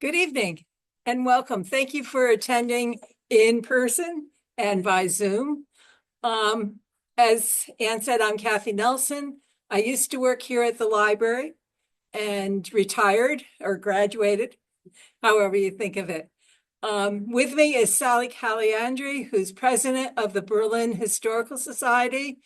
Good evening and welcome. Thank you for attending in person and by Zoom. As Ann said, I'm Cathy Nelson. I used to work here at the library and retired or graduated, however you think of it. With me is Sallie Calliandri, who's president of the Berlin Historical Society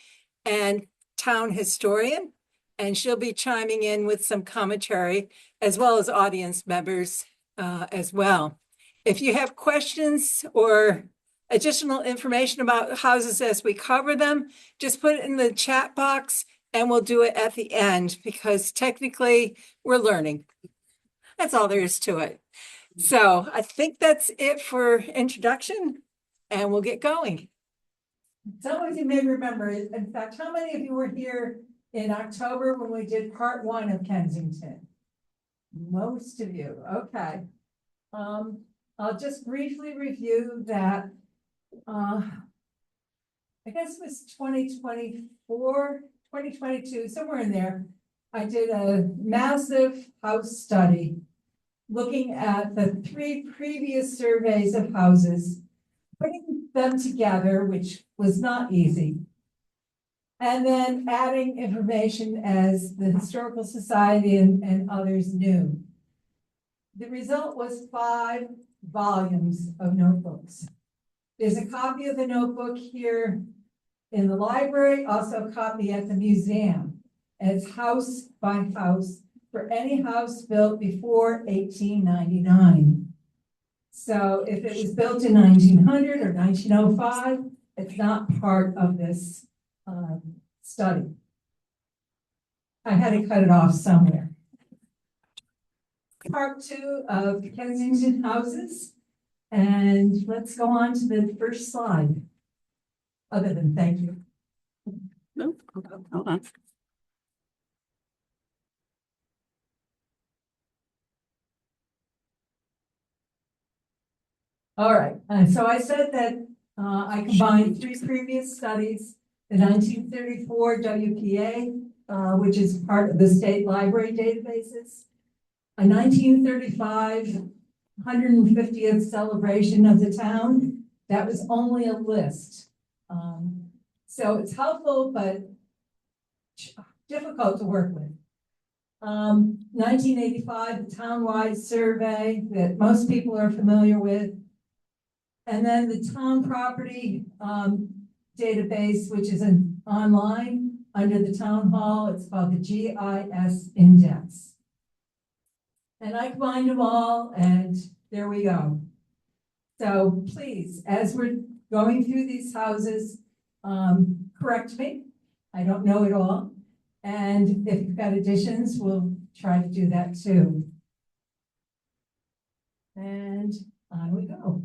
and town historian, and she'll be chiming in with some commentary as well as audience members as well. If you have questions or additional information about houses as we cover them, just put it in the chat box and we'll do it at the end because technically we're learning. That's all there is to it. So I think that's it for introduction and we'll get going. Some of you may remember, in fact, how many of you were here in October when we did part 1 of Kensington? Most of you, okay. I'll just briefly review that. I guess it was 2024, 2022, somewhere in there. I did a massive house study looking at the 3 previous surveys of houses, putting them together, which was not easy, and then adding information as the Historical Society and others knew. The result was 5 volumes of notebooks. There's a copy of the notebook here in the library, also a copy at the museum. And it's house by house for any house built before 1899. So if it was built in 1900 or 1905, it's not part of this study. I had to cut it off somewhere. Part 2 of Kensington houses. And let's go on to the first slide. Other than thank you. Nope, hold on. All right, so I said that I combined 3 previous studies, the 1934 WPA, which is part of the state library databases, a 1935 150th celebration of the town. That was only a list. So it's helpful, but difficult to work with. 1985, the townwide survey that most people are familiar with. And then the town property database, which is online under the town hall. It's called the GIS Index. And I combined them all, and there we go. So please, as we're going through these houses, correct me. I don't know it all. And if you've got additions, we'll try to do that too. And on we go.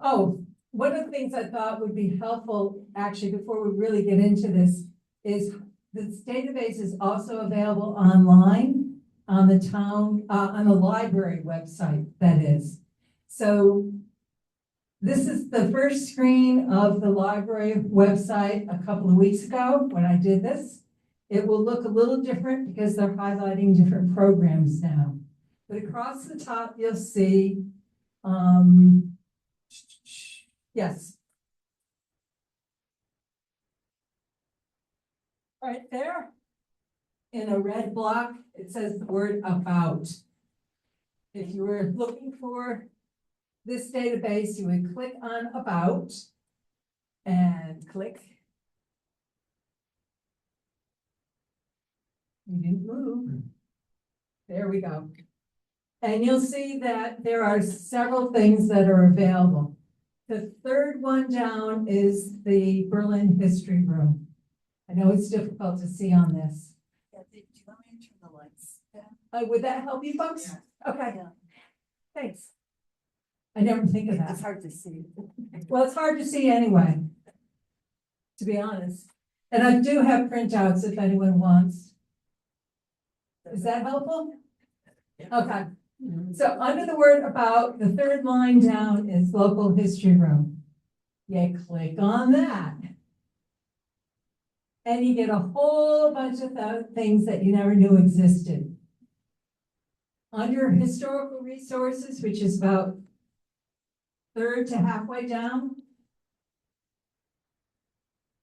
Oh, one of the things I thought would be helpful, actually, before we really get into this, is this database is also available online on the town, on the library website, that is. So this is the first screen of the library website a couple of weeks ago when I did this. It will look a little different because they're highlighting different programs now. But across the top, you'll see, yes. Right there. In a red block, it says the word about. If you were looking for this database, you would click on about and click. You didn't move. There we go. And you'll see that there are several things that are available. The third one down is the Berlin History Room. I know it's difficult to see on this. Do you want me to turn the lights down? Would that help you folks? Yeah. Okay, Yeah. thanks. I never think of It's that. hard to see. Well, it's hard to see anyway, to be honest. And I do have printouts if anyone wants. Is that helpful? Okay. So under the word about, the third line down is local history room. You click on that. And you get a whole bunch of things that you never knew existed. Under historical resources, which is about third to halfway down.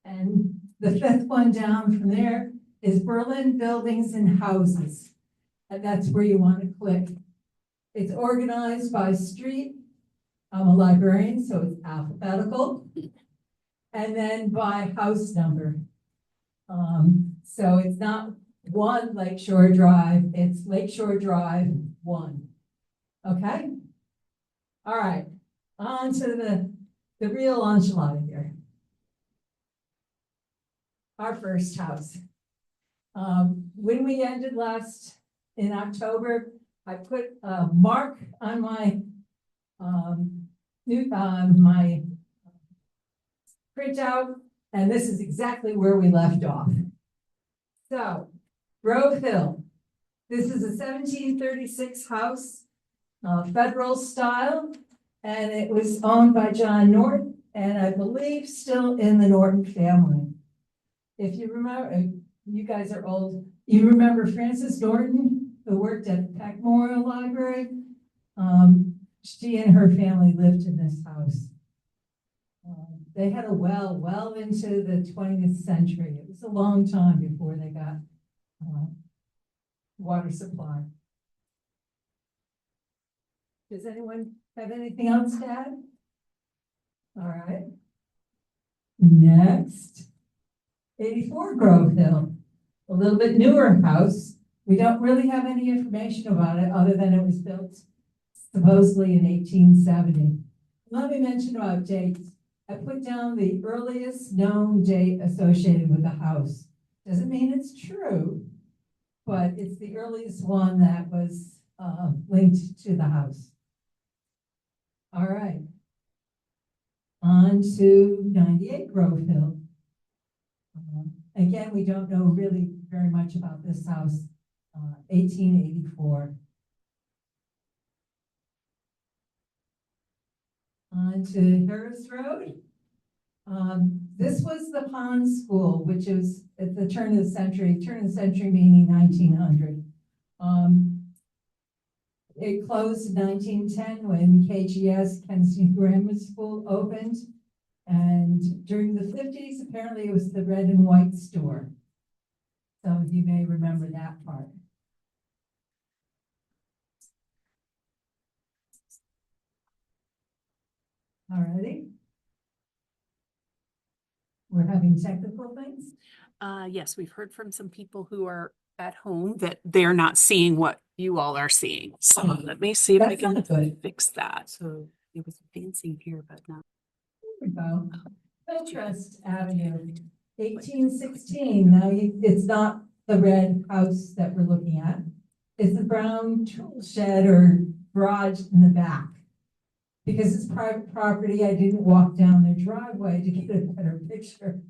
And the fifth one down from there is Berlin Buildings and Houses. And that's where you want to click. It's organized by street. I'm a librarian, so it's alphabetical. And then by house number. So it's not 1 Lakeshore Drive, it's Lakeshore Drive 1. Okay? All right, on to the real enchilada here. Our first house. When we ended last in October, I put a mark on my my printout, and this is exactly where we left off. So, Grove Hill. This is a 1736 house, federal style, and it was owned by John Norton, and I believe still in the Norton family. If you remember, you guys are old, you remember Frances Norton, who worked at Peck Memorial Library? She and her family lived in this house. They had a well into the 20th century. It was a long time before they got water supply. Does anyone have anything else to add? All right. Next, 84 Grove Hill, a little bit newer house. We don't really have any information about it other than it was built supposedly in 1870. Let me mention about dates. I put down the earliest known date associated with the house. Doesn't mean it's true, but it's the earliest one that was linked to the house. All right. On to 98 Grove Hill. Again, we don't know really very much about this house. 1884. On to Harris Road. This was the Pond School, which is at the turn of the century meaning 1900. It closed in 1910 when KGS, Kensington Grammar School, opened. And during the 50s, apparently it was the red and white store. Some of you may remember that part. Alrighty. We're having technical things. Yes, we've heard from some people who are at home that they're not seeing what you all are seeing. So let me see if I That's can not good. fix that. So it was advancing here, but not. There we go. Hillcrest Avenue, 1816. Now it's not the red house that we're looking at. It's the brown tool shed or garage in the back. Because it's private property, I didn't walk down their driveway to get a better picture.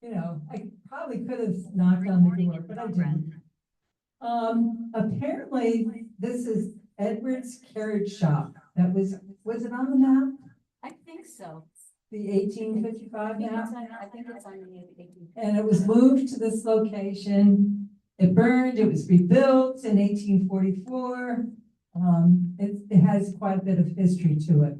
You know, I probably could have knocked on the door, but I didn't. Apparently, this is Edward's Carriage Shop. That was it on the map? I think so. The 1855 map? I think it's on the 18. And it was moved to this location. It burned, it was rebuilt in 1844. It has quite a bit of history to it.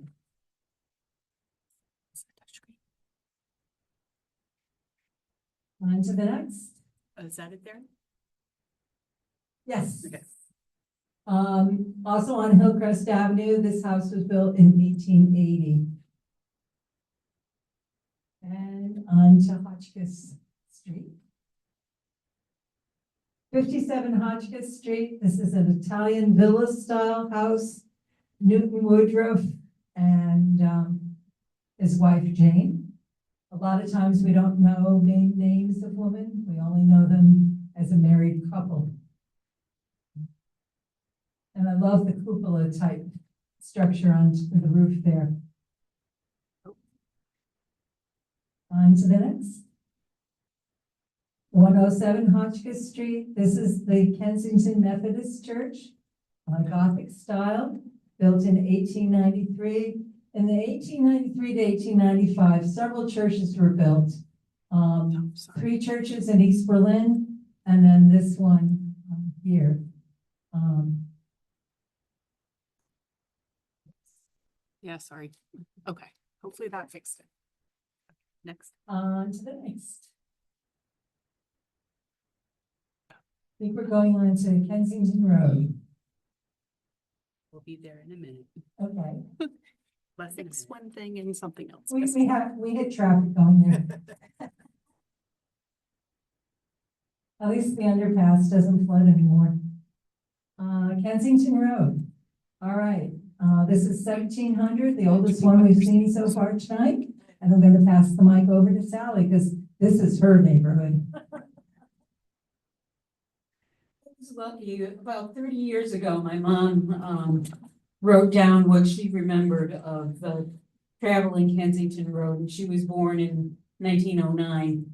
On to the next. Oh, is that it there? Yes. Okay. Also on Hillcrest Avenue, this house was built in 1880. And on to Hotchkiss Street. 57 Hotchkiss Street. This is an Italian villa style house. Newton Woodruff and his wife Jane. A lot of times we don't know main names of women. We only know them as a married couple. And I love the cupola type structure on the roof there. On to the next. 107 Hotchkiss Street. This is the Kensington Methodist Church, Gothic style, built in 1893. In the 1893 to 1895, several churches were built. 3 churches in East Berlin, and then this one here. Yeah, sorry. Okay, hopefully that fixed it. Next. On to the next. I think we're going on to Kensington Road. We'll be there in a minute. Okay. Let's fix one thing and something else. We hit traffic going there. At least the underpass doesn't flood anymore. Kensington Road. All right, this is 1700, the oldest one we've seen so far tonight. And I'm going to pass the mic over to Sallie because this is her neighborhood. I was lucky, about 30 years ago, my mom wrote down what she remembered of traveling Kensington Road, and she was born in 1909.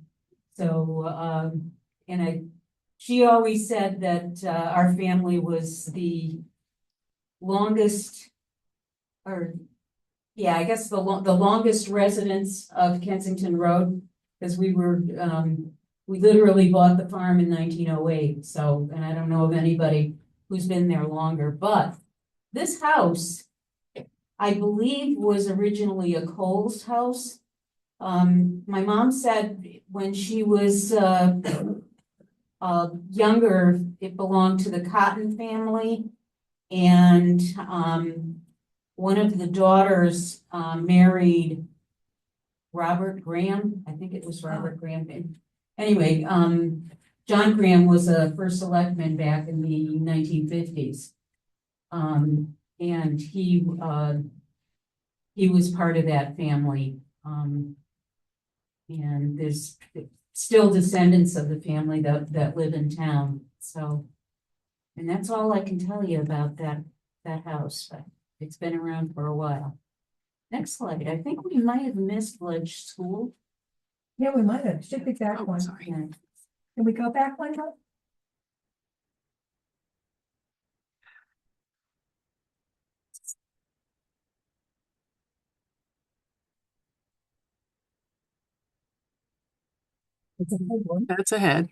So, she always said that our family was the longest, I guess the longest residents of Kensington Road, because we literally bought the farm in 1908. So, and I don't know of anybody who's been there longer, but this house, I believe, was originally a Coles house. My mom said when she was younger, it belonged to the Cotton family, and one of the daughters married Robert Graham. I think it was Robert Graham. Anyway, John Graham was a first selectman back in the 1950s. And he was part of that family. And there's still descendants of the family that live in town. So, and that's all I can tell you about that house. But it's been around for a while. Next slide. I think we might have missed Ledge School. Yeah, we might have. Should be back Oh, one. sorry. Can we go back one? Though? It's a big one. That's ahead.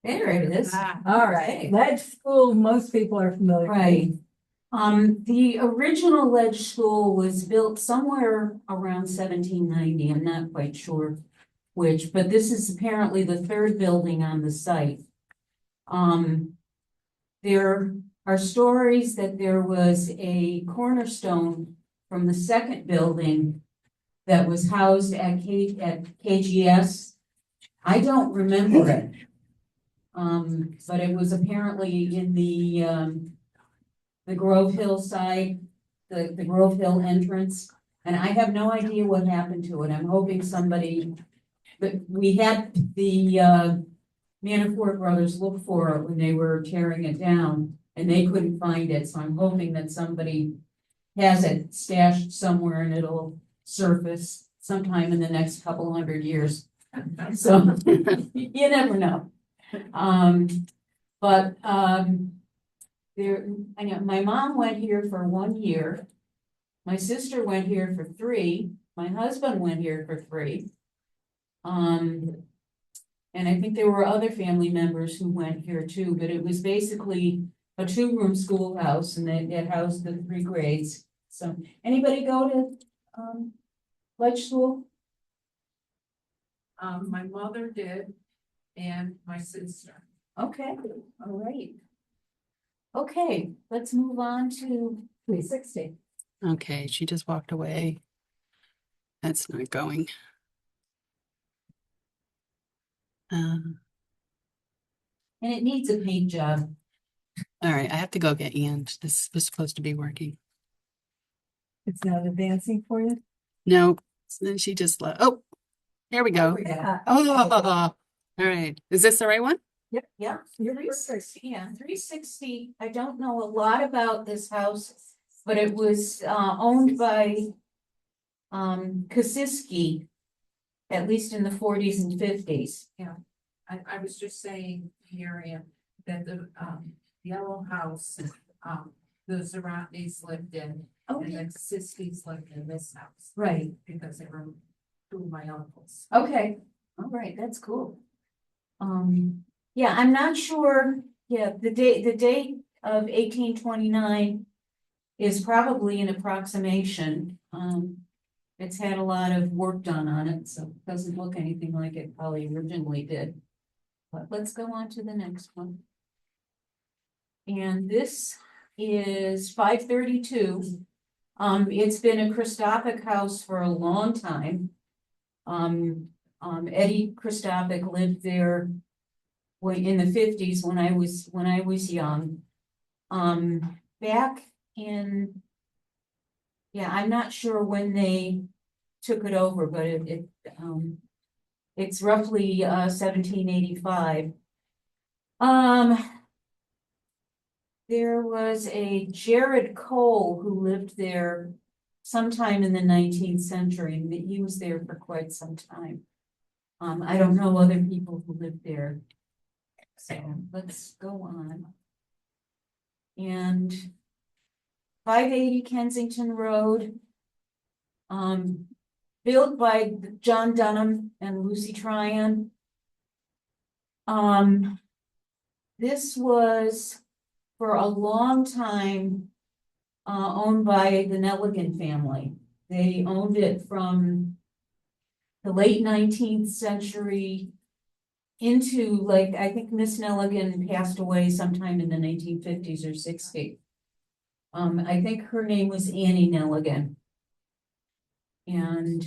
There it is. All right, Ledge School, most people are familiar with. Right. The original Ledge School was built somewhere around 1790. I'm not quite sure which, but this is apparently the third building on the site. There are stories that there was a cornerstone from the second building that was housed at KGS. I don't remember it. But it was apparently in the Grove Hill side, the Grove Hill entrance. And I have no idea what happened to it. I'm hoping somebody, but we had the Manafort brothers look for it when they were tearing it down and they couldn't find it. So I'm hoping that somebody has it stashed somewhere and it'll surface sometime in the next couple 100 years. So you never know. There, I know my mom went here for 1 year. My sister went here for 3. My husband went here for 3. And I think there were other family members who went here too, but it was basically a 2-room schoolhouse and it housed the 3 grades. So anybody go to Ledge School? My mother did, and my sister. Okay, all right. Okay, let's move on to 360. Okay, she just walked away. That's not going. and it needs a paint job. All right, I have to go get Ian. This was supposed to be working. It's not advancing for you? No, then she just left. Oh, there we go. Yeah. Oh, all right. Is this the right one? Yeah, You're 360, yeah, 360. I don't know a lot about this house, but it was owned by Kosiski, at least in the 40s and 50s. I was just saying, Miriam, that the yellow house, the Zerotnis lived in, Oh, and then Siskis lived in this house. right. Because they were 2 of my uncles. Okay, all right, that's cool. Yeah, I'm not sure, the date of 1829 is probably an approximation. It's had a lot of work done on it, so it doesn't look anything like it probably originally did. But let's go on to the next one. And this is 532. It's been a Christophic house for a long time. Eddie Christophic lived there in the 50s when I was young. Back in, yeah, I'm not sure when they took it over, but it's roughly 1785. There was a Jared Cole who lived there sometime in the 19th century, and he was there for quite some time. I don't know other people who lived there. So let's go on. And 580 Kensington Road, built by John Dunham and Lucy Tryon. This was for a long time owned by the Nelligan family. They owned it from the late 19th century into, like, I think Miss Nelligan passed away sometime in the 1950s or 60s. I think her name was Annie Nelligan. And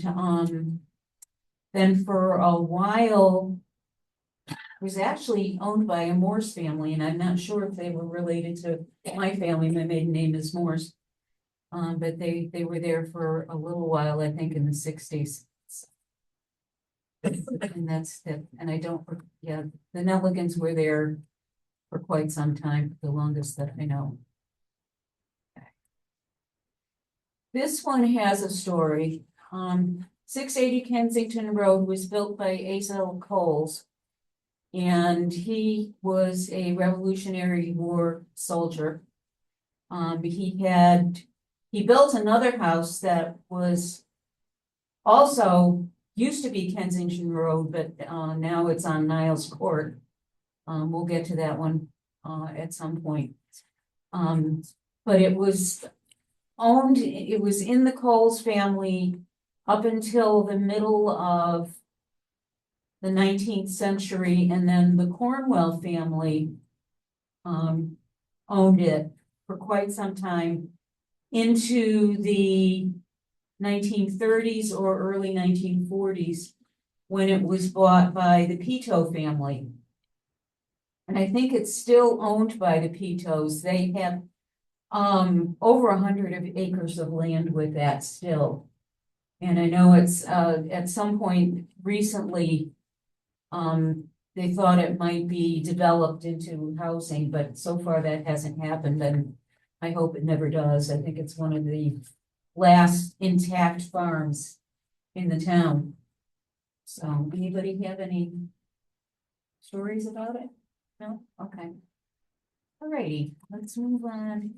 then for a while, it was actually owned by a Morse family, and I'm not sure if they were related to my family. My maiden name is Morse. But they were there for a little while, I think, in the 60s. And that's it. And I don't, yeah, the Nelligans were there for quite some time, the longest that I know. Okay. This one has a story. 680 Kensington Road was built by Asa Coles, and he was a Revolutionary War soldier. He built another house that was also used to be Kensington Road, but now it's on Niles Court. We'll get to that one at some point. But it was owned, it was in the Coles family up until the middle of the 19th century, and then the Cornwell family owned it for quite some time into the 1930s or early 1940s, when it was bought by the Peto family. And I think it's still owned by the Petos. They have over 100 acres of land with that still. And I know it's at some point recently, they thought it might be developed into housing, but so far that hasn't happened, and I hope it never does. I think it's one of the last intact farms in the town. So anybody have any stories about it? No? Okay. Alrighty, let's move on.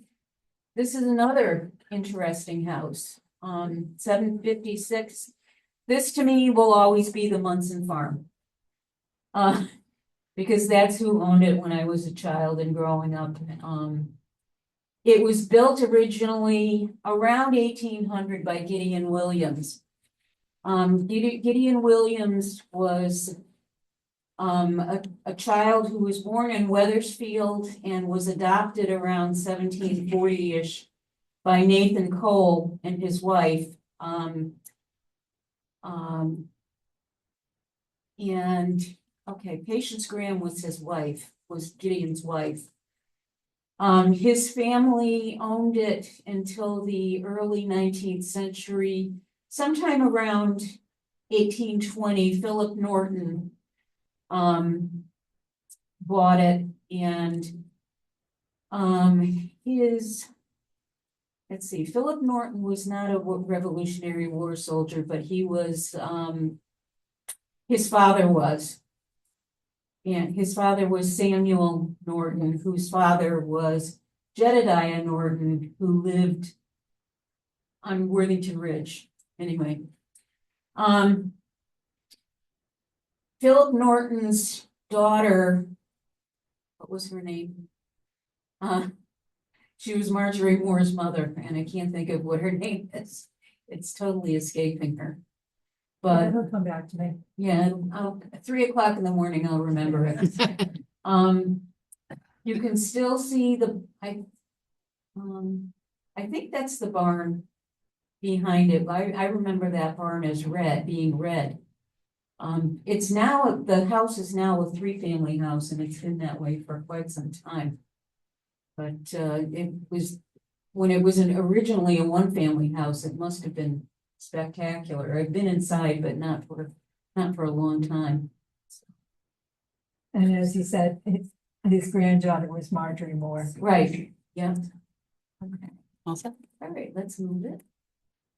This is another interesting house. 756. This to me will always be the Munson farm. Because that's who owned it when I was a child and growing up. It was built originally around 1800 by Gideon Williams. Gideon Williams was a child who was born in Wethersfield and was adopted around 1740-ish by Nathan Cole and his wife. Patience Graham was his wife, was Gideon's wife. His family owned it until the early 19th century. Sometime around 1820, Philip Norton bought it, and let's see, Philip Norton was not a Revolutionary War soldier, but he was, his father was. And his father was Samuel Norton, whose father was Jedediah Norton, who lived on Worthington Ridge. Anyway, Philip Norton's daughter, what was her name? She was Marjorie Moore's mother, and I can't think of what her name is. It's totally escaping her. But It'll come back to me. yeah, I'll, 3 o'clock in the morning, I'll remember it. You can still see I think that's the barn behind it. I remember that barn as being red. It's now, the house is now a 3-family house, and it's been that way for quite some time. But, it was, when it was originally a 1-family house, it must have been spectacular. I've been inside, but not for a long time. And as he said, his granddaughter was Marjorie Moore Right, yeah. Okay, Also, all right, let's move it.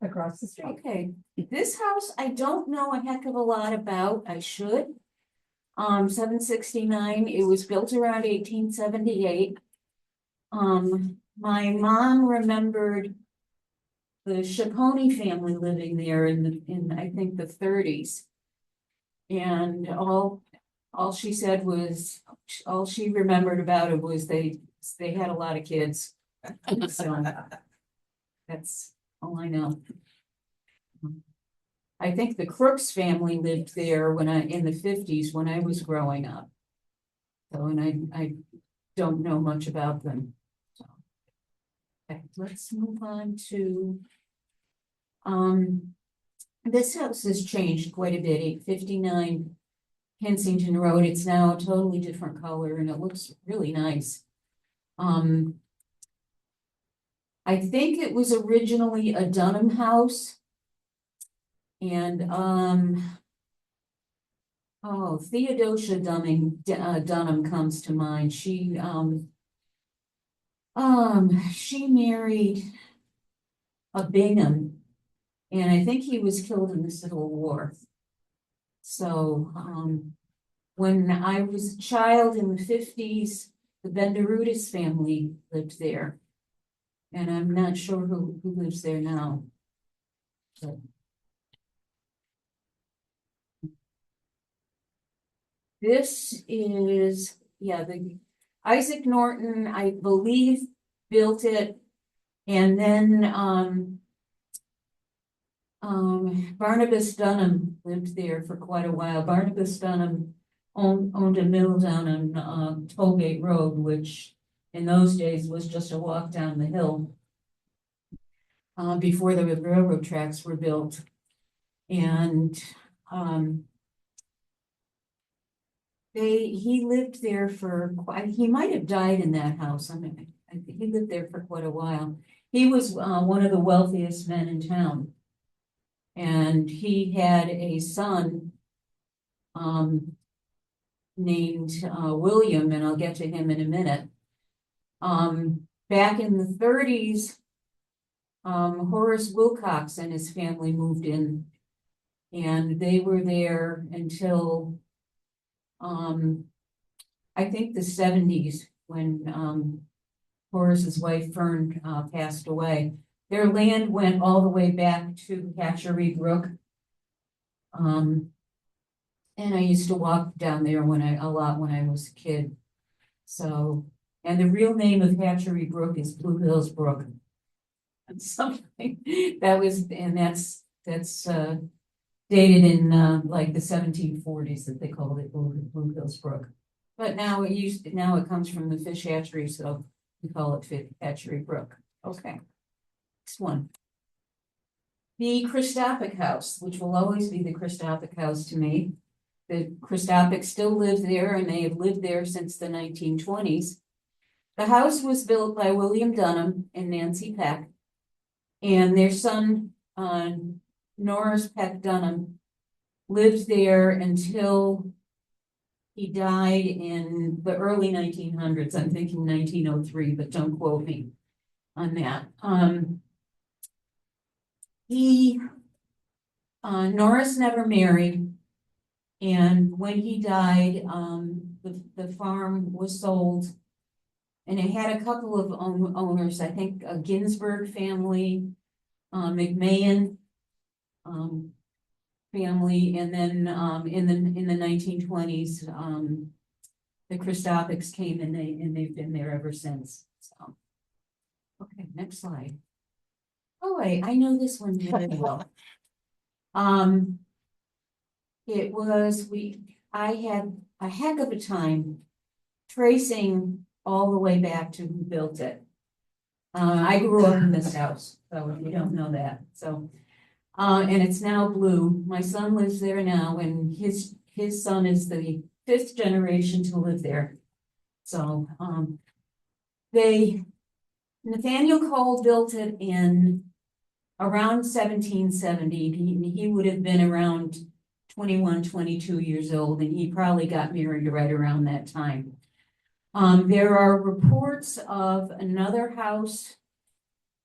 across the street. Okay, this house, I don't know a heck of a lot about, I should. 769, it was built around 1878. My mom remembered the Chaponi family living there in I think the 30s. And all she said was, all she remembered about it was they had a lot of kids. So that's all I know. I think the Crooks family lived there in the 50s when I was growing up. So, and I don't know much about them. So, okay, let's move on to, this house has changed quite a bit, 859 Kensington Road. It's now a totally different color and it looks really nice. I think it was originally a Dunham house. And, Theodosia Dunham comes to mind. She married a Bingham, and I think he was killed in the Civil War. So, when I was a child in the 50s, the Benderutis family lived there. And I'm not sure who lives there now. But this is, the Isaac Norton, I believe, built it. And then, Barnabas Dunham lived there for quite a while. Barnabas Dunham owned a mill down on Tollgate Road, which in those days was just a walk down the hill. Before the railroad tracks were built. And, he lived there he might have died in that house. I mean, he lived there for quite a while. He was, one of the wealthiest men in town. And he had a son, named, William, and I'll get to him in a minute. Back in the 30s, Horace Wilcox and his family moved in, and they were there until, I think the 70s when, Horace's wife Fern, passed away. Their land went all the way back to Hatchery Brook. And I used to walk down there a lot when I was a kid. So, and the real name of Hatchery Brook is Blue Hills Brook. And something that's dated in like the 1740s that they called it Blue Hills Brook. But now it comes from the fish hatchery, so we call it Hatchery Brook. Okay. Next one. The Christophic House, which will always be the Christophic House to me. The Christophics still live there, and they have lived there since the 1920s. The house was built by William Dunham and Nancy Peck, and their son, Norris Peck Dunham, lived there until he died in the early 1900s. I'm thinking 1903, but don't quote me on that. Norris never married, and when he died, the farm was sold, and it had a couple of owners. I think a Ginsburg family, McMahon family, and then in the 1920s, the Christophics came, and they've been there ever since. So, next slide. Oh, wait, I know this one really well. It was, I had a heck of a time tracing all the way back to who built it. I grew up in this house, so if you don't know that, so. And it's now blue. My son lives there now, and his son is the 5th generation to live there. So, Nathaniel Cole built it in around 1770. He would have been around 21, 22 years old, and he probably got married right around that time. There are reports of another house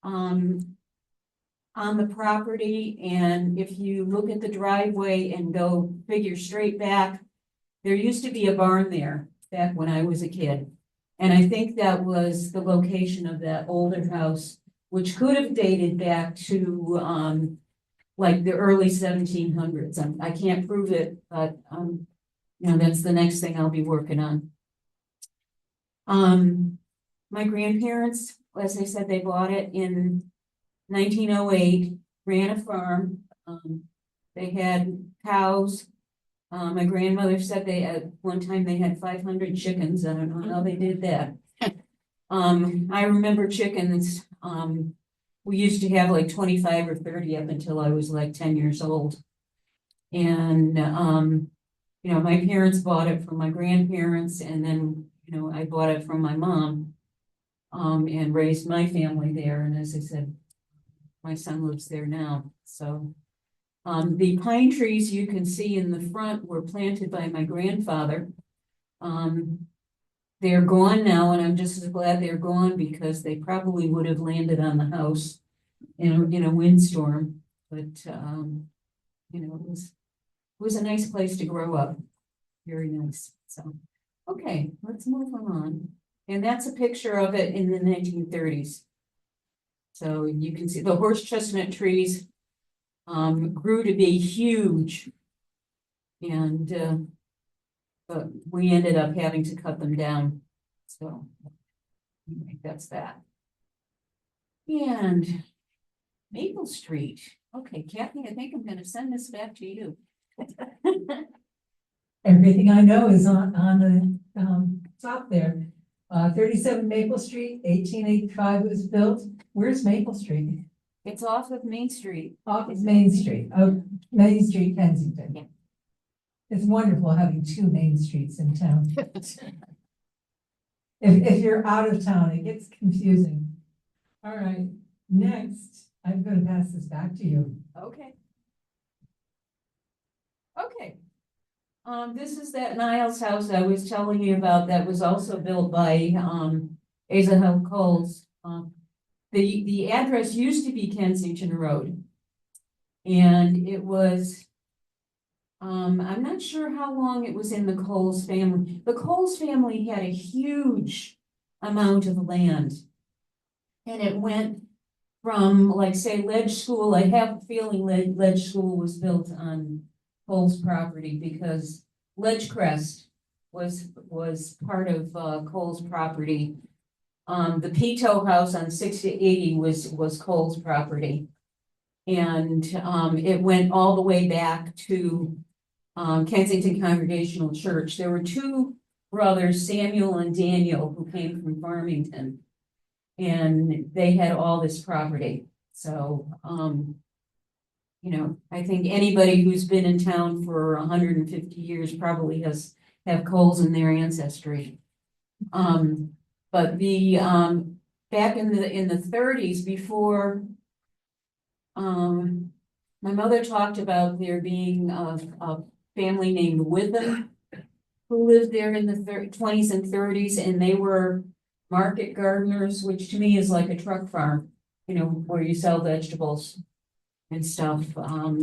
on the property, and if you look at the driveway and go figure straight back, there used to be a barn there back when I was a kid. And I think that was the location of that older house, which could have dated back to like the early 1700s. I can't prove it, but that's the next thing I'll be working on. My grandparents, as I said, they bought it in 1908, ran a farm. They had cows. My grandmother said at one time they had 500 chickens. I don't know how they did that. I remember chickens. We used to have like 25 or 30 up until I was like 10 years old. And, my parents bought it from my grandparents, and then, I bought it from my mom, and raised my family there. And as I said, my son lives there now. So, the pine trees you can see in the front were planted by my grandfather. They're gone now, and I'm just as glad they're gone, because they probably would have landed on the house in a windstorm. But it was a nice place to grow up. Very nice. So, okay, let's move on. And that's a picture of it in the 1930s. So you can see the horse chestnut trees grew to be huge, and but we ended up having to cut them down. So anyway, that's that. And Maple Street. Okay, Cathy, I think I'm going to send this back to you. Everything I know is on the top there. 37 Maple Street, 1885 was built. Where's Maple Street? It's off of Main Street. Off of Main Street. Oh, Main Street, Kensington. Yeah. It's wonderful having 2 main streets in town. If you're out of town, it gets confusing. All right, next, I'm going to pass this back to you. Okay. Okay. This is that Niles house I was telling you about that was also built by Asa Coles. The address used to be Kensington Road. And it was, I'm not sure how long it was in the Coles family. The Coles family had a huge amount of land. And it went from, like, say, Ledge School. I have a feeling Ledge School was built on Coles property, because Ledgecrest was part of Coles property. The Pito house on 6080 was Coles property. And it went all the way back to Kensington Congregational Church. There were 2 brothers, Samuel and Daniel, who came from Farmington, and they had all this property. So, I think anybody who's been in town for 150 years probably have Coles in their ancestry. But the back in the 30s, before my mother talked about there being a family named Witham who lived there in the 20s and 30s, and they were market gardeners, which to me is like a truck farm, where you sell vegetables and stuff. Not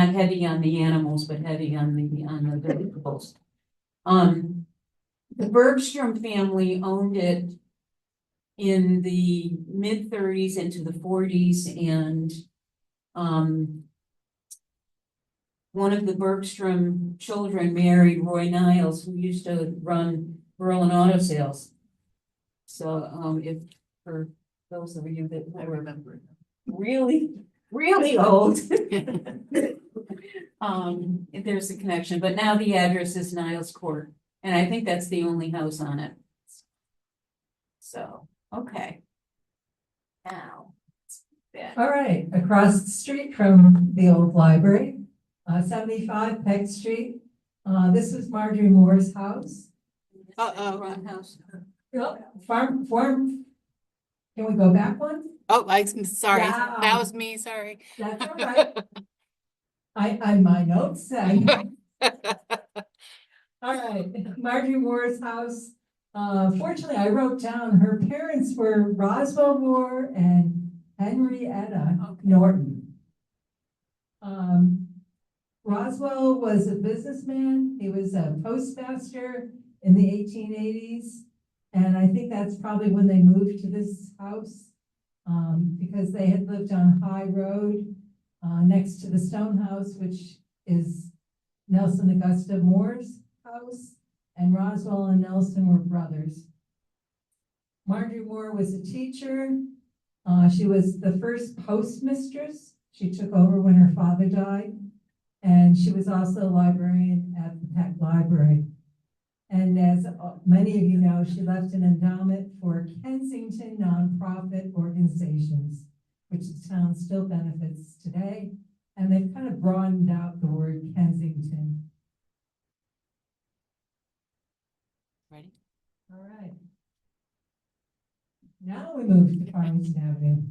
heavy on the animals, but heavy on the vegetables. The Bergstrom family owned it in the mid-30s into the 40s, and one of the Bergstrom children married Roy Niles, who used to run Berlin Auto Sales. So if for those of you that I remember. Really, really old. There's a connection, but now the address is Niles Court, and I think that's the only house on it. So, okay. Now. All right, across the street from the old library, 75 Peck Street. This was Marjorie Moore's house. Wrong house. Yep, farm. Can we go back one? Oh, I'm sorry. Yeah. That was me, sorry. That's all right. My notes say. All right, Marjorie Moore's house. Fortunately, I wrote down her parents were Roswell Moore and Henrietta Norton. Roswell was a businessman. He was a postmaster in the 1880s. And I think that's probably when they moved to this house, because they had lived on High Road next to the Stone House, which is Nelson Augusta Moore's house. And Roswell and Nelson were brothers. Marjorie Moore was a teacher. She was the first postmistress. She took over when her father died. And she was also a librarian at the Peck Library. And as many of you know, she left an endowment for Kensington nonprofit organizations, which the town still benefits today. And they've kind of broadened out the word Kensington. Ready? All right. Now we move to Farmington Avenue.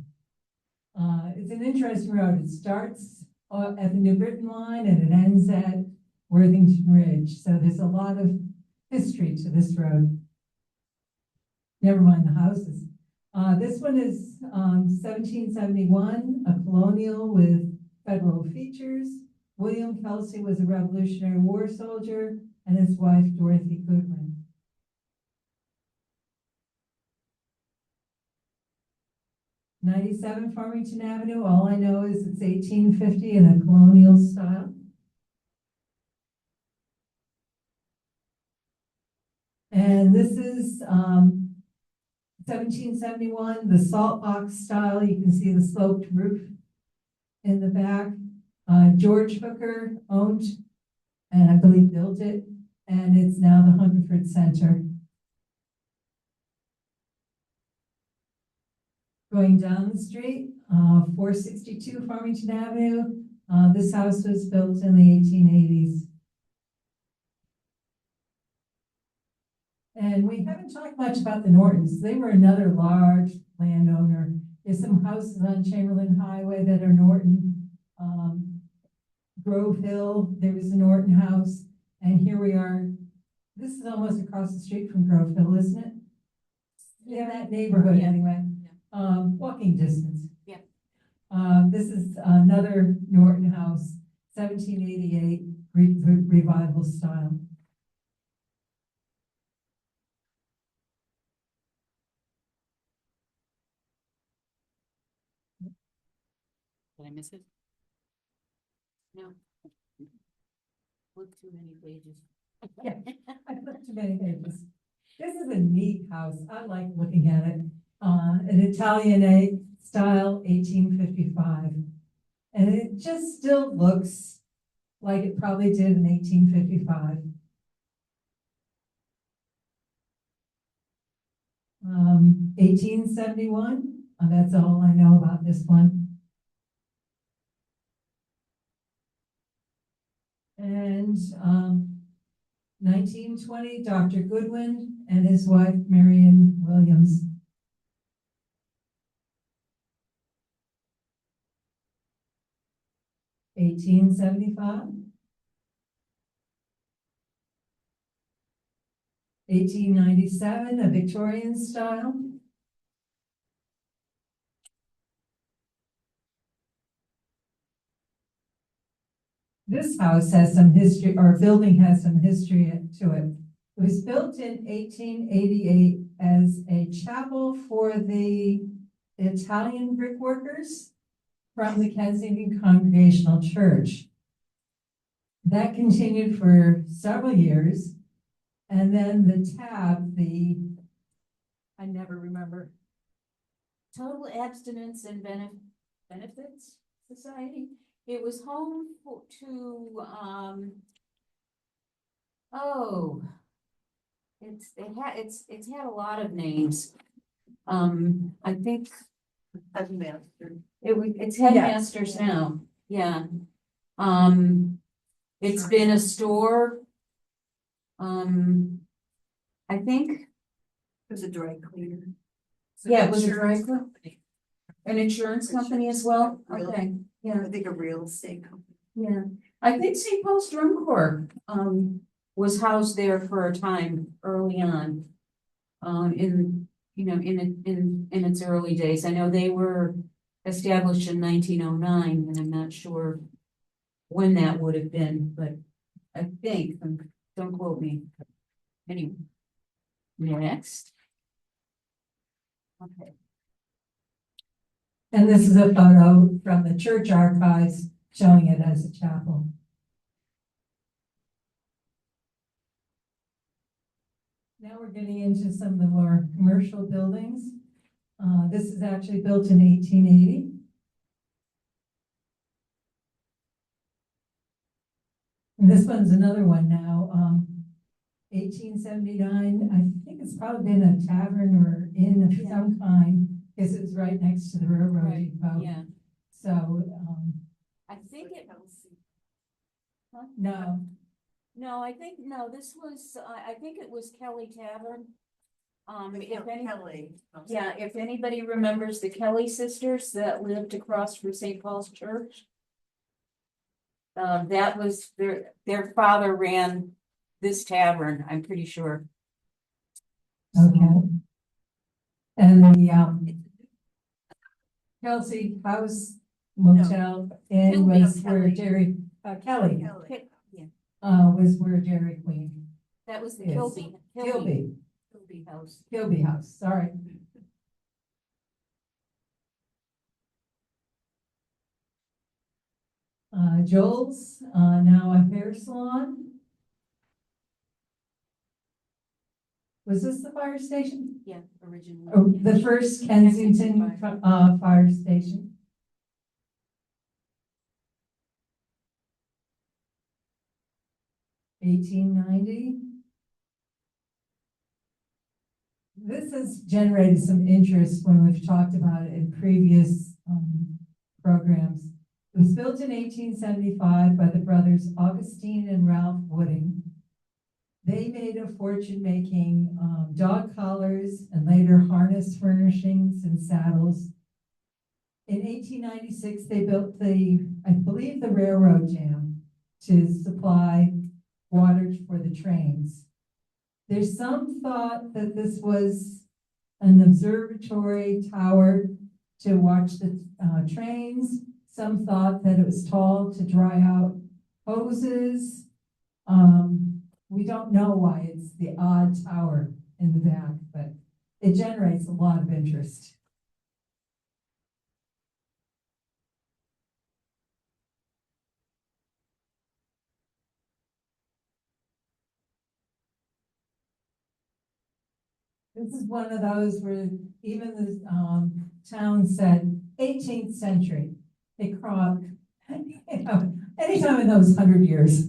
It's an interesting road. It starts at the New Britain line and it ends at Worthington Ridge. So there's a lot of history to this road. Never mind the houses. This one is 1771, a colonial with federal features. William Kelsey was a Revolutionary War soldier and his wife, Dorothy Goodwin. 97 Farmington Avenue, all I know is it's 1850 in a colonial style. And this is 1771, the salt box style. You can see the sloped roof in the back. George Hooker owned, and I believe built it, and it's now the Hungerford Center. Going down the street, 462 Farmington Avenue. This house was built in the 1880s. And we haven't talked much about the Nortons. They were another large landowner. There's some houses on Chamberlain Highway that are Norton. Grove Hill, there was a Norton house. And here we are. This is almost across the street from Grove Hill, isn't it? Yeah, that neighborhood anyway. Walking distance. Yeah. This is another Norton house, 1788 revival style. Did I miss it? No. Look too many pages. Yeah, I flipped too many pages. This is a neat house. I like looking at it. An Italianate style, 1855. And it just still looks like it probably did in 1855. 1871, that's all I know about this one. And 1920, Dr. Goodwin and his wife, Marion Williams. 1875. 1897, a Victorian style. This house has some history, or building has some history to it. It was built in 1888 as a chapel for the Italian brickworkers from the Kensington Congregational Church. That continued for several years. And then the tab, I never remember Total Abstinence and Benefits Society. It was home to, oh, it's had a lot of names. I think it's Headmasters now, yeah. It's been a store. I think, It was a dry cleaner. yeah, it was a dry cleaner. An insurance company as well, Really? okay, yeah. I think a real estate company. Yeah, I think St. Paul's Drum Corps, was housed there for a time early on. In, you know, in its early days. I know they were established in 1909, and I'm not sure when that would have been, but I think, don't quote me. Anyway. Next. Okay. And this is a photo from the church archives showing it as a chapel. Now we're getting into some of the more commercial buildings. This is actually built in 1880. And this one's another one now, 1879. I think it's probably been a tavern or inn of Yeah. some kind, because it was right next to the railroad Right, depot. yeah, So, I think it, huh? no, I think, no, this was, I think it was Kelly Tavern. If any, yeah, if anybody remembers the Kelly sisters that lived across from St. Paul's Church. That was their father ran this tavern, I'm pretty sure. okay. And the, Kelsey House Motel Inn Kilby. was where Kelly. Jerry, Kelly, Yeah, was where Dairy Queen. that was the Yes. Kilby Kilby, House. Kilby House, sorry. Joel's, now a hair salon. Was this the fire station? Yeah, originally. Oh, the first Kensington, fire station. $18.90. This has generated some interest when we've talked about it in previous programs. It was built in 1875 by the brothers Augustine and Ralph Wooding. They made a fortune making dog collars and later harness furnishings and saddles. In 1896, they built I believe, the railroad dam to supply water for the trains. There's some thought that this was an observatory tower to watch the trains. Some thought that it was tall to dry out hoses. We don't know why it's the odd tower in the back, but it generates a lot of interest. This is one of those where even the town said 18th century. They cropped, anytime in those 100 years.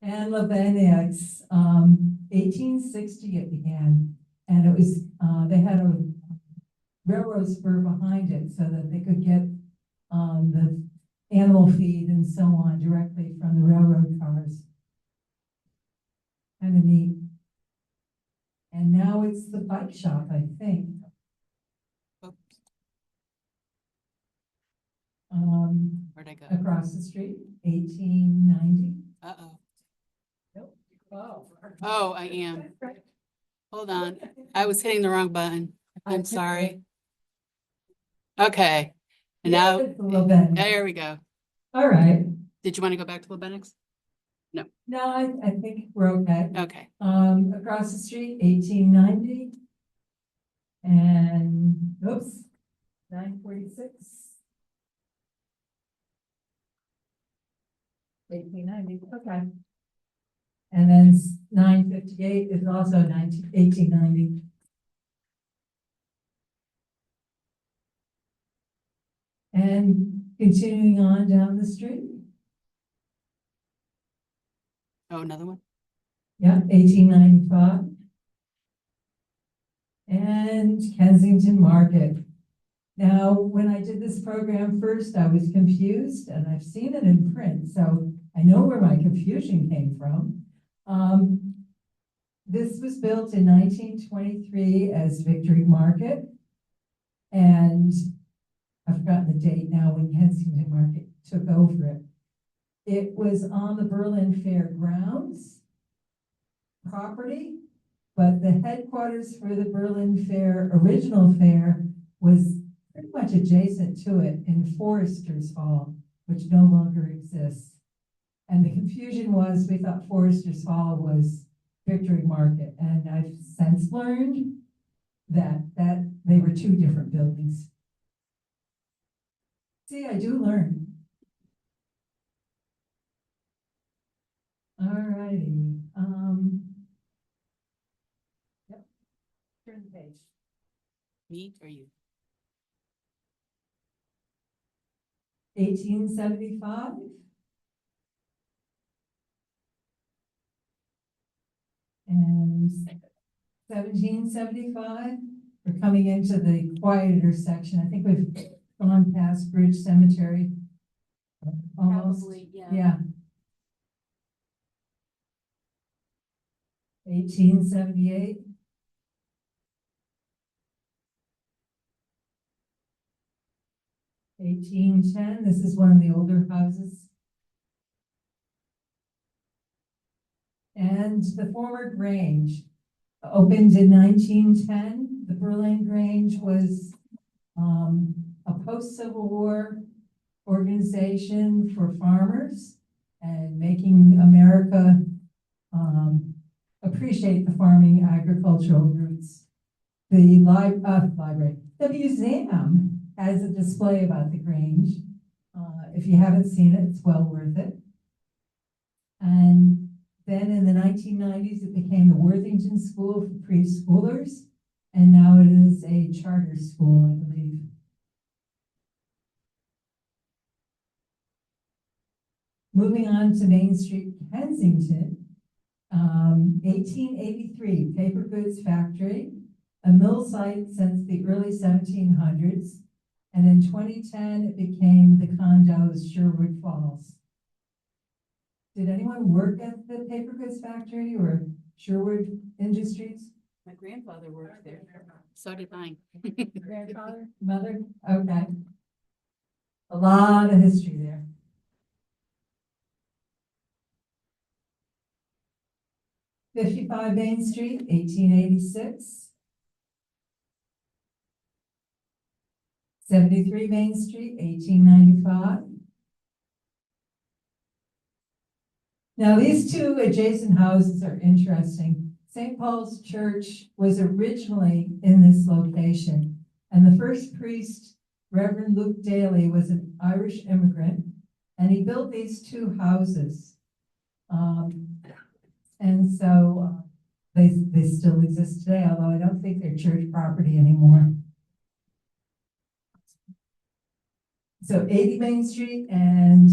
And Lebanix, 1860 it began, and it was, they had a railroad spur behind it so that they could get the animal feed and so on directly from the railroad cars. Kind of neat. And now it's the bike shop, I think. Where'd I go? Across the street, 1890. Uh-oh. Nope. Oh. Oh, I am. Hold on. I was hitting the wrong button. I'm sorry. Okay. And now, It's a little bit. there we go. All right. Did you want to go back to Lebanix? No, I think we're okay. Okay. Across the street, 1890. And, oops, 946. 1890, okay. And then 958 is also 1890. And continuing on down the street, Oh, another one? yeah, 1895. And Kensington Market. Now, when I did this program first, I was confused, and I've seen it in print, so I know where my confusion came from. This was built in 1923 as Victory Market, and I've forgotten the date now when Kensington Market took over it. It was on the Berlin Fair grounds property, but the headquarters for the Berlin Fair, original fair, was pretty much adjacent to it in Foresters Hall, which no longer exists. And the confusion was, we thought Foresters Hall was Victory Market, and I've since learned that they were two different buildings. See, I do learn. All righty. Yep. Turn the page. Me or you? 1875. And 1775. We're coming into the quieter section. I think we've gone past Bridge Cemetery. Almost. Probably, yeah. Yeah. 1878. This is one of the older houses. And the former Grange opened in 1910. The Berlin Grange was a post-Civil War organization for farmers and making America appreciate the farming agricultural roots. The library, the museum has a display about the Grange. If you haven't seen it, it's well worth it. And then in the 1990s, it became the Worthington School for preschoolers, and now it is a charter school, I believe. Moving on to Main Street, Kensington, 1883, paper goods factory, a mill site since the early 1700s, and in 2010, it became the condos Sherwood Falls. Did anyone work at the paper goods factory or Sherwood Industries? My grandfather worked there. So did mine. Grandfather? Mother? Okay. A lot of history there. '55 Main Street, 1886. 73 Main Street, 1895. Now, these two adjacent houses are interesting. St. Paul's Church was originally in this location, and the first priest, Reverend Luke Daly, was an Irish immigrant, and he built these two houses. And so they still exist today, although I don't think they're church property anymore. So 80 Main Street and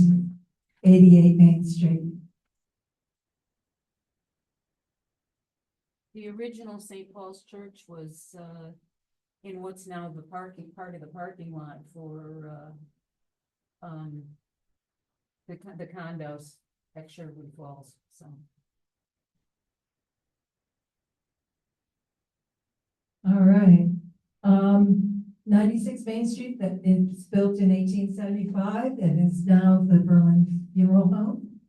88 Main Street. The original St. Paul's Church was in what's now the part of the parking lot for the condos at Sherwood Falls, so. All right. 96 Main Street, that it's built in 1875 and is now the Berlin Funeral Home.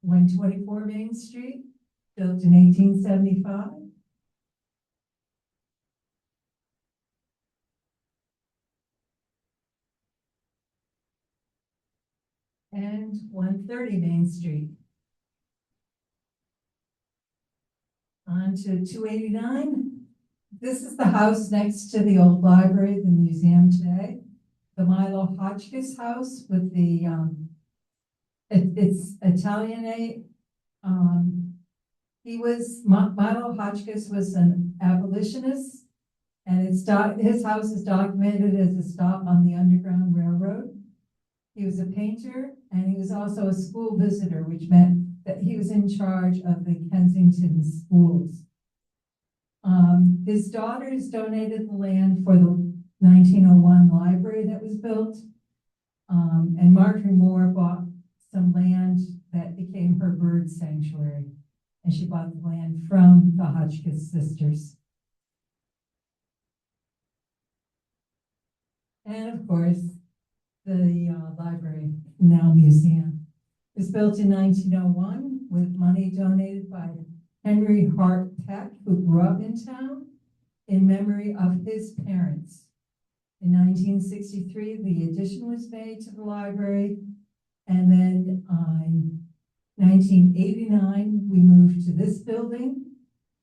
(124) Main Street, built in 1875. And 130 Main Street. On to 289. This is the house next to the old library, the museum today. The Milo Hotchkiss house with the, it's Italianate. Milo Hotchkiss was an abolitionist And his house is documented as a stop on the Underground Railroad. He was a painter and he was also a school visitor, which meant that he was in charge of the Kensington schools. His daughters donated the land for the 1901 library that was built. And Marjorie Moore bought some land that became her bird sanctuary. And she bought the land from the Hotchkiss sisters. And of course, the library, now museum, was built in 1901 with money donated by Henry Hart Peck, who grew up in town, in memory of his parents. In 1963, the addition was made to the library, and then in 1989, we moved to this building,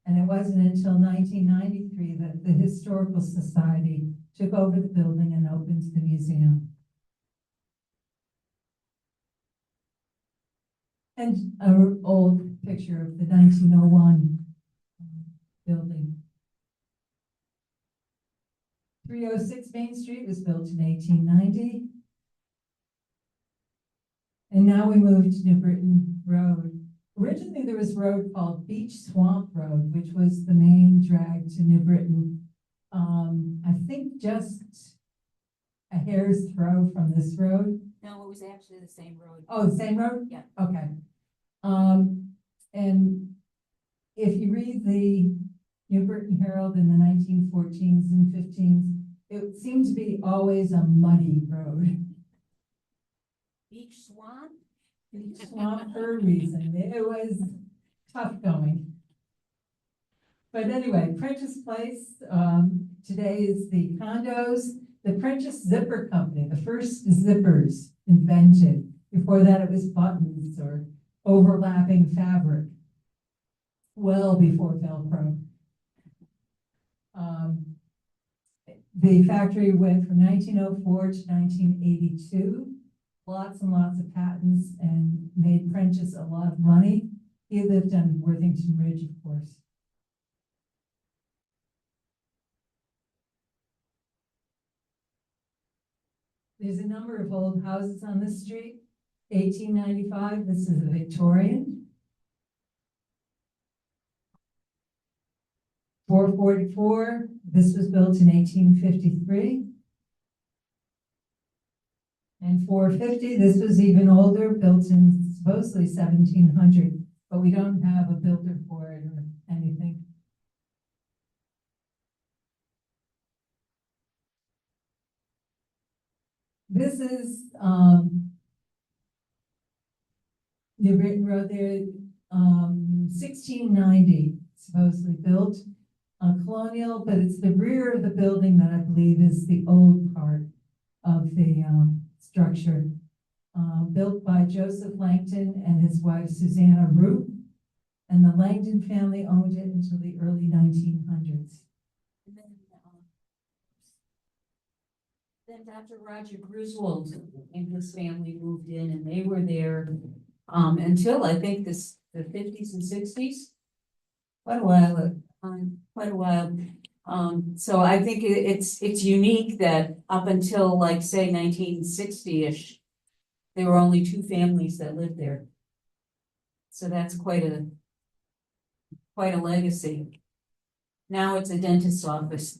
and it wasn't until 1993 that the Historical Society took over the building and opened the museum. And an old picture of the 1901 building. 306 Main Street was built in 1890. And now we move to New Britain Road. Originally, there was a road called Beach Swamp Road, which was the main drag to New Britain. I think just a hair's throw from this road. No, it was actually the same road. Oh, the same road? Yeah. Okay. And if you read the New Britain Herald in the 1914s and 15s, it seemed to be always a muddy road. Beach Swan? Beach Swamp for a reason. It was tough going. But anyway, Prentice Place, today is the condos. The Prentice Zipper Company, the first zippers invented. Before that, it was buttons or overlapping fabric. Well before Velcro. The factory went from 1904 to 1982. Lots and lots of patents and made Prentice a lot of money. He lived on Worthington Ridge, of course. There's a number of old houses on this street. 1895, this is a Victorian. 444, this was built in 1853. And 450, this was even older, built in supposedly 1700, but we don't have a builder for it or anything. This is New Britain Road there, 1690, supposedly built. Colonial, but it's the rear of the building that I believe is the old part of the structure. Built by Joseph Langton and his wife Susanna Root, and the Langton family owned it until the early 1900s. Then Dr. Roger Griswold and his family moved in, and they were there until I think the 50s and 60s. Quite a while. So I think it's unique that up until like say 1960-ish, there were only two families that lived there. So that's quite a legacy. Now it's a dentist's office.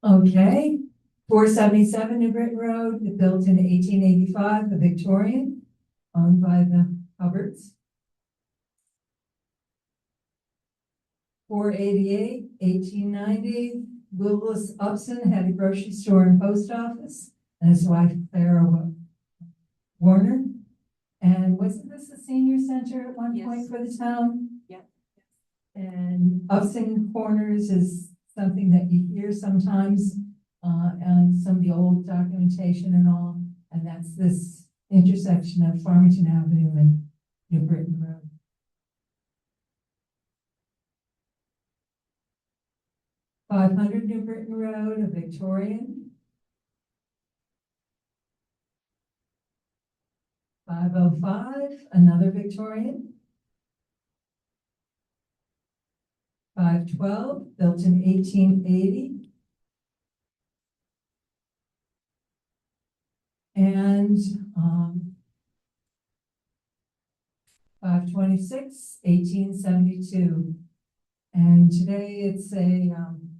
Okay, 477 New Britain Road, built in 1885, the Victorian, owned by the Hubbards. 488, 1890, Willis Upson had a grocery store and post office, and his wife Clara Warner. And wasn't this a senior center at one point for the town? Yep. And Upson Corners is something that you hear sometimes on some of the old documentation and all, and that's this intersection of Farmington Avenue and New Britain Road. .500 New Britain Road, a Victorian. 505, another Victorian. 512, built in 1880. And 526, 1872. And today it's a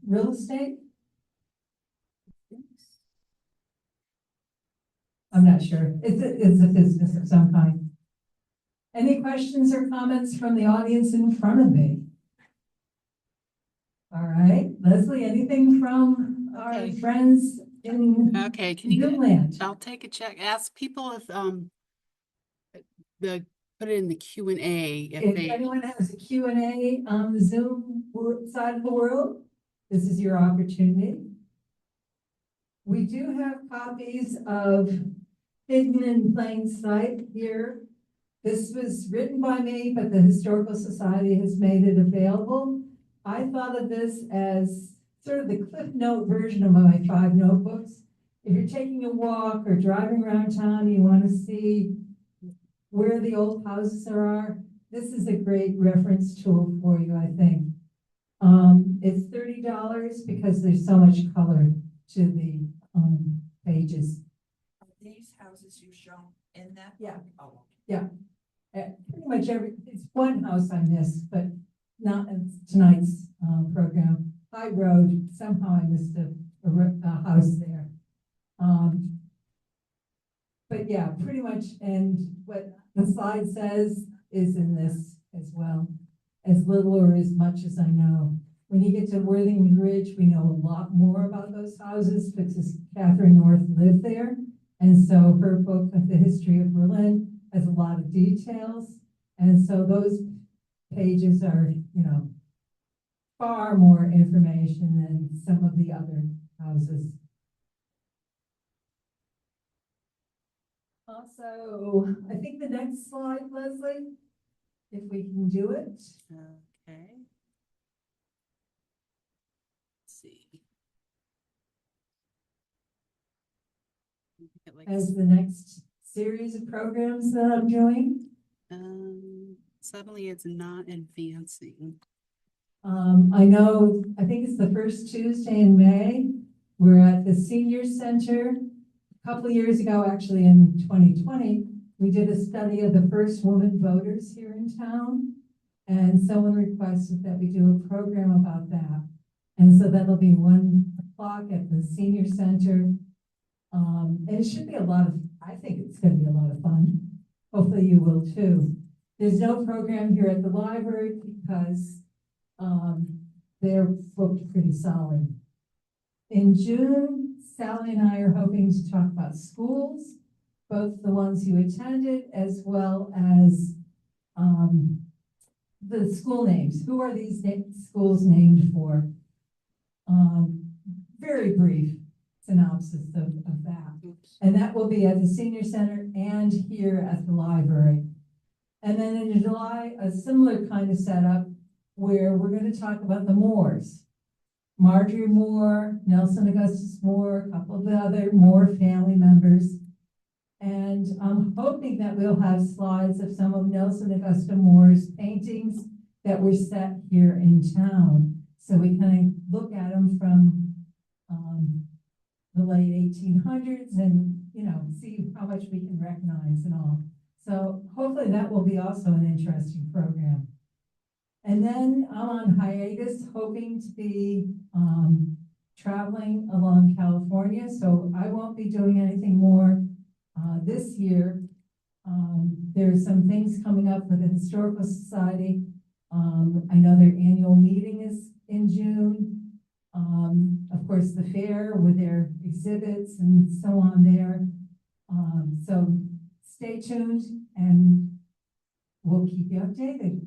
real estate. I'm not sure. It's a business of some kind. Any questions or comments from the audience in front of me? All right, Leslie, anything from our Okay. friends in Okay, can you, Zoomland? I'll take a check, ask people if, put it in the Q&A if If they, anyone has a Q&A on the Zoom side of the world, this is your opportunity. We do have copies of Hidden in Plain Sight here. This was written by me, but the Historical Society has made it available. I thought of this as sort of the Cliff Note version of my 5 notebooks. If you're taking a walk or driving around town, you want to see where the old houses are, this is a great reference tool for you, I think. It's $30 because there's so much color to the pages. Are these houses you shown in that? Yeah. Oh, Pretty much it's one house I missed, but not in tonight's program. High Road, somehow I missed a house there. But yeah, pretty much, and what the slide says is in this as well, as little or as much as I know. When you get to Worthington Ridge, we know a lot more about those houses because Catherine North lived there. And so her book of the history of Berlin has a lot of details. And so those pages are, you know, far more information than some of the other houses. Also, I think the next slide, Leslie, if we can do it. okay. Let's see. Get like As the next series of programs that I'm doing. suddenly it's not advancing. I know, I think it's the first Tuesday in May. We're at the Senior Center. A couple of years ago, actually in 2020, we did a study of the first woman voters here in town. And someone requested that we do a program about that. And so that'll be 1 o'clock at the Senior Center. And it should be I think it's going to be a lot of fun. Hopefully you will too. There's no program here at the library because they're booked pretty solid. In June, Sallie and I are hoping to talk about schools, both the ones you attended as well as the school names. Who are these schools named for? Very brief synopsis of that. And that will be at the Senior Center and here at the library. And then in July, a similar kind of setup where we're going to talk about the Moores. Marjorie Moore, Nelson Augustus Moore, a couple of the other Moore family members. And I'm hoping that we'll have slides of some of Nelson Augusta Moore's paintings that were set here in town. So we kind of look at them from the late 1800s and, you know, see how much we can recognize and all. So hopefully that will be also an interesting program. And then I'm on hiatus, hoping to be traveling along California. So I won't be doing anything more this year. There's some things coming up for the Historical Society. I know their annual meeting is in June. Of course, the fair with their exhibits and so on there. So stay tuned and we'll keep you updated.